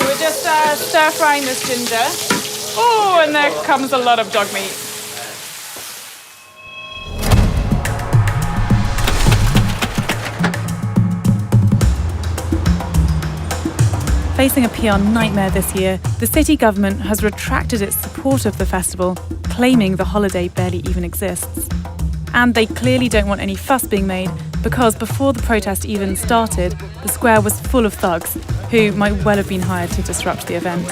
We're just stir-frying this ginger. Oh, and there comes a lot of dog meat. Facing a PR nightmare this year, the city government has retracted its support of the festival, claiming the holiday barely even exists. And they clearly don't want any fuss being made because before the protest even started, the square was full of thugs who might well have been hired to disrupt the event.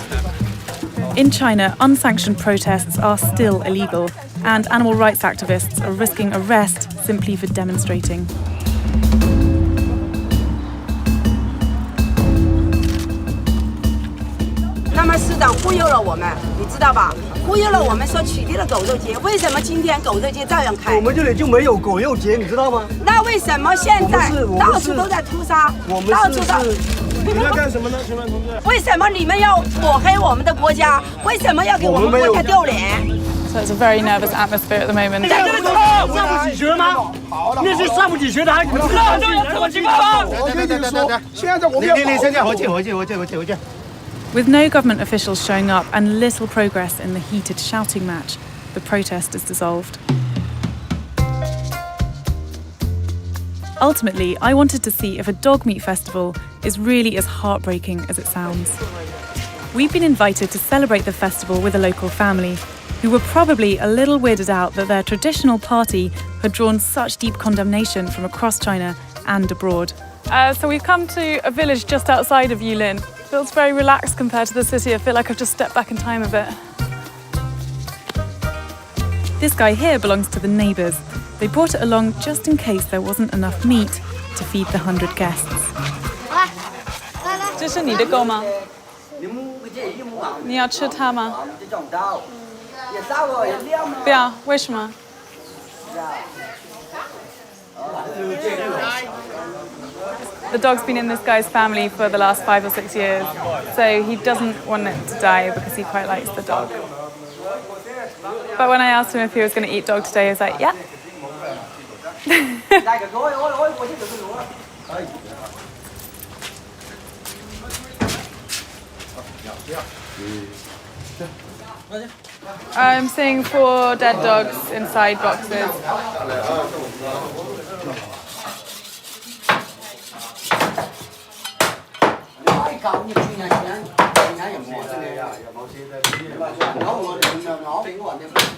In China, unsanctioned protests are still illegal, and animal rights activists are risking arrest simply for demonstrating. 那么市长忽悠了我们，你知道吧？忽悠了我们说取缔了狗肉节，为什么今天狗肉节照样开？我们这里就没有狗肉节，你知道吗？那为什么现在到处都在屠杀？到处都。你们要干什么呢，请问同志？为什么你们要抹黑我们的国家？为什么要给我们国家丢脸？ So it's a very nervous atmosphere at the moment. 上不起学吗？那是上不起学的，还怎么情况？我跟你们说，现在我们要。你现在回去。 With no government officials showing up and little progress in the heated shouting match, the protest is dissolved. Ultimately, I wanted to see if a dog meat festival is really as heartbreaking as it sounds. We've been invited to celebrate the festival with a local family, who were probably a little weirded out that their traditional party had drawn such deep condemnation from across China and abroad. So we've come to a village just outside of Yulin. Feels very relaxed compared to the city. I feel like I've just stepped back in time a bit. This guy here belongs to the neighbours. They brought it along just in case there wasn't enough meat to feed the 100 guests. 这是你的狗吗？你要吃它吗？不要，为什么？ The dog's been in this guy's family for the last 5 or 6 years, so he doesn't want it to die because he quite likes the dog. But when I asked him if he was going to eat dog today, he was like, yeah. I'm seeing 4 dead dogs inside boxes.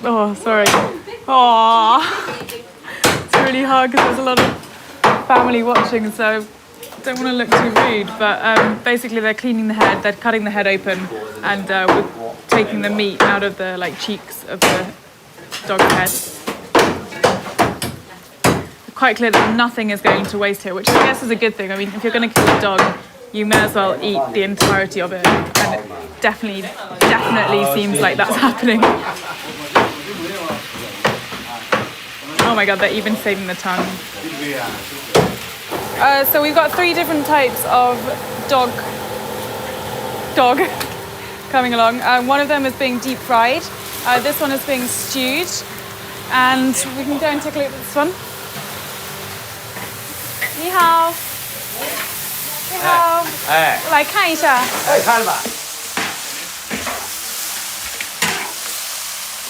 Oh, sorry. Oh, it's really hard because there's a lot of family watching, so I don't want to look too rude. But basically, they're cleaning the head, they're cutting the head open, and we're taking the meat out of the cheeks of the dog's head. It's quite clear that nothing is going to waste here, which I guess is a good thing. I mean, if you're going to kill a dog, you may as well eat the entirety of it, and it definitely seems like that's happening. Oh my god, they're even saving the tongue. So we've got 3 different types of dog coming along. One of them is being deep fried. This one is being stewed, and we can go and take a look at this one. 你好。 好，来看一下。看了吧。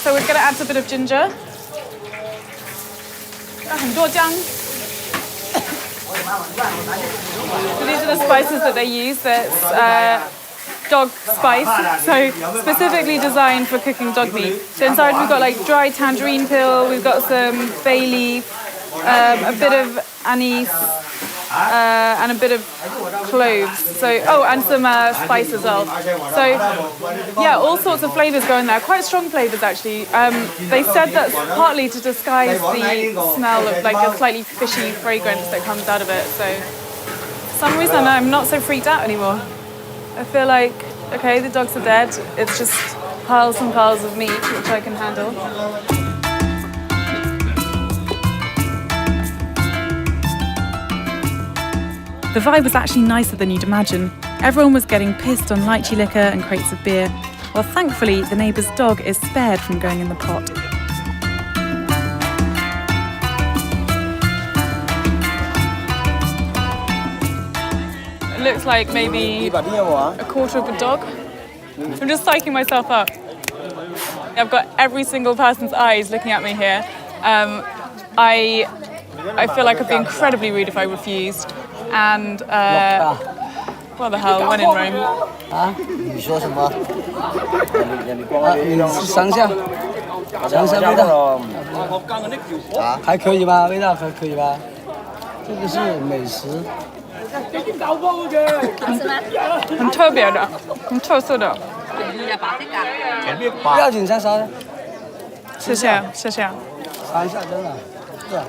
So we're going to add a bit of ginger. 很多姜。So these are the spices that they use. That's dog spice, so specifically designed for cooking dog meat. So inside we've got dry tangerine peel, we've got some bay leaf, a bit of anise, and a bit of cloves. So, and some spice as well. So, yeah, all sorts of flavours go in there. Quite strong flavours, actually. They said that's partly to disguise the smell of a slightly fishy fragrance that comes out of it. So, for some reason, I'm not so freaked out anymore. I feel like, okay, the dogs are dead. It's just piles and piles of meat, which I can handle. The vibe was actually nicer than you'd imagine. Everyone was getting pissed on lychee liquor and crates of beer, while thankfully the neighbour's dog is spared from going in the pot. looks like maybe a quarter of a dog. I'm just psyching myself up. I've got every single person's eyes looking at me here. I feel like I'd be incredibly rude if I refused. And what the hell, when in Rome. 啊？你说什么？你尝一下，尝一下味道。啊，还可以吧？味道还可以吧？这个是美食。很特别的，很特色的。不要紧，再烧。谢谢，谢谢。尝一下，真的，是。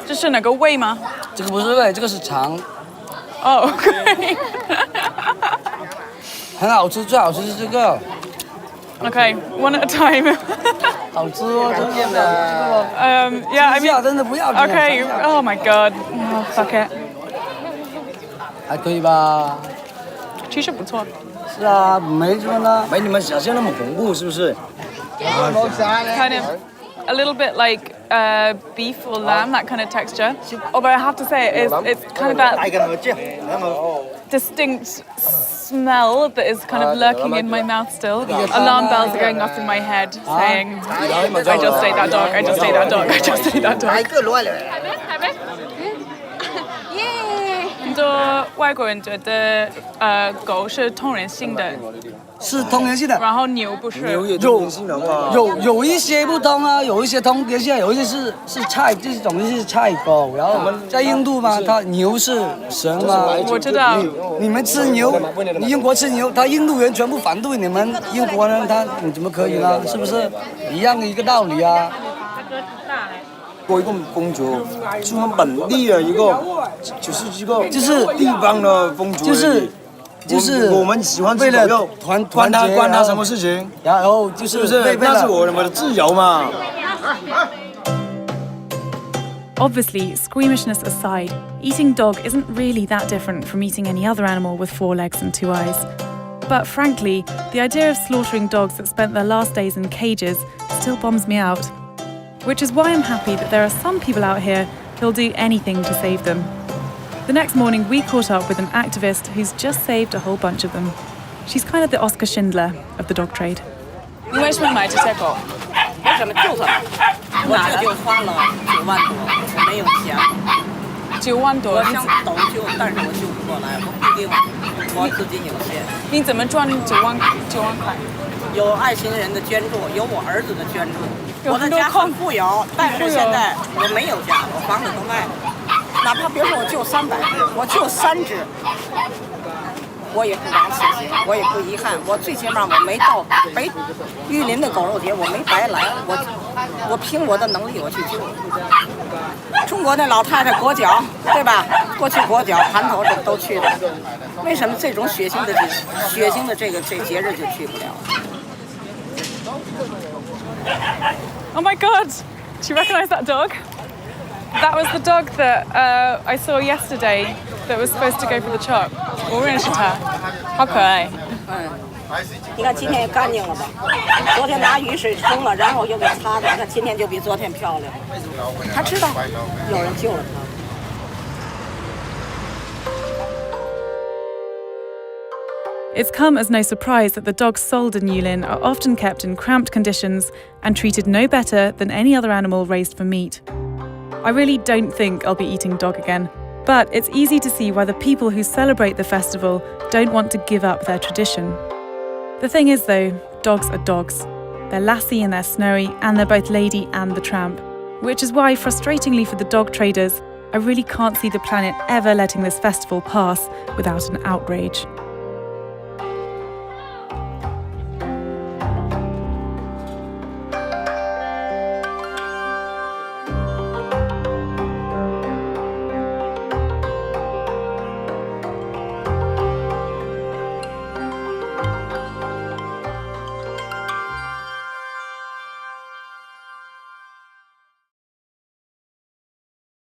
这是哪个胃吗？这个不是胃，这个是肠。哦 ，OK。很好吃，最好吃是这个。Okay, one at a time. 好吃哦，真的。Yeah, I mean, 真的不要。Okay. Oh my God. Oh, fuck it. 还可以吧？其实不错。是啊，没什么呢，没你们想象那么恐怖，是不是？ Kind of a little bit like beef or lamb, that kind of texture. Although I have to say, it's kind of that distinct smell that is kind of lurking in my mouth still. Alarm bells are going off in my head saying, I just ate that dog, I just ate that dog, I just ate that dog. 很多外国人觉得狗是通人性的，是通人性的。然后牛不是。有一些不通啊，有一些通人性，有一些是菜，这种是菜狗。然后在印度嘛，它牛是神嘛。我知道。你们吃牛，你英国吃牛，他印度人全部反对你们英国人，你怎么可以呢？是不是一样的一个道理啊？过一个风俗，是我们本地的一个，就是一个地方的风俗。就是我们喜欢吃狗肉，关他什么事情？然后就是不是？那是我们的自由嘛。Obviously, squeamishness aside, eating dog isn't really that different from eating any other animal with 4 legs and 2 eyes. But frankly, the idea of slaughtering dogs that spent their last days in cages still bombs me out. Which is why I'm happy that there are some people out here who'll do anything to save them. The next morning, we caught up with an activist who's just saved a whole bunch of them. She's kind of the Oscar Schindler of the dog trade. 你为什么买这些狗？为什么救它？我这就花了9万多，没有钱。9万多。我想斗救，但是我救不过来，我毕竟我资金有限。你怎么赚9万块？有爱心人的捐助，有我儿子的捐助。我的家很富有，但是现在我没有家，我房子都卖了。哪怕别说我救300只，我救3只，我也不枉此行，我也不遗憾。我最起码我没到玉林的狗肉节，我没白来，我凭我的能力我去救。中国的老太太裹脚，对吧？过去裹脚盘头都去的，为什么这种血腥的这节日就去不了？ Oh my God! Do you recognise that dog? That was the dog that I saw yesterday that was supposed to go for the chop. 我认识它，好可爱。你看今天也干净了吧？昨天拿雨水冲了，然后又给擦的，那今天就比昨天漂亮。他知道有人救了他。 It's come as no surprise that the dogs sold in Yulin are often kept in cramped conditions and treated no better than any other animal raised for meat. I really don't think I'll be eating dog again, but it's easy to see why the people who celebrate the festival don't want to give up their tradition. The thing is though, dogs are dogs. They're lassie and they're snowy, and they're both lady and the tramp. Which is why, frustratingly for the dog traders, I really can't see the planet ever letting this festival pass without an outrage.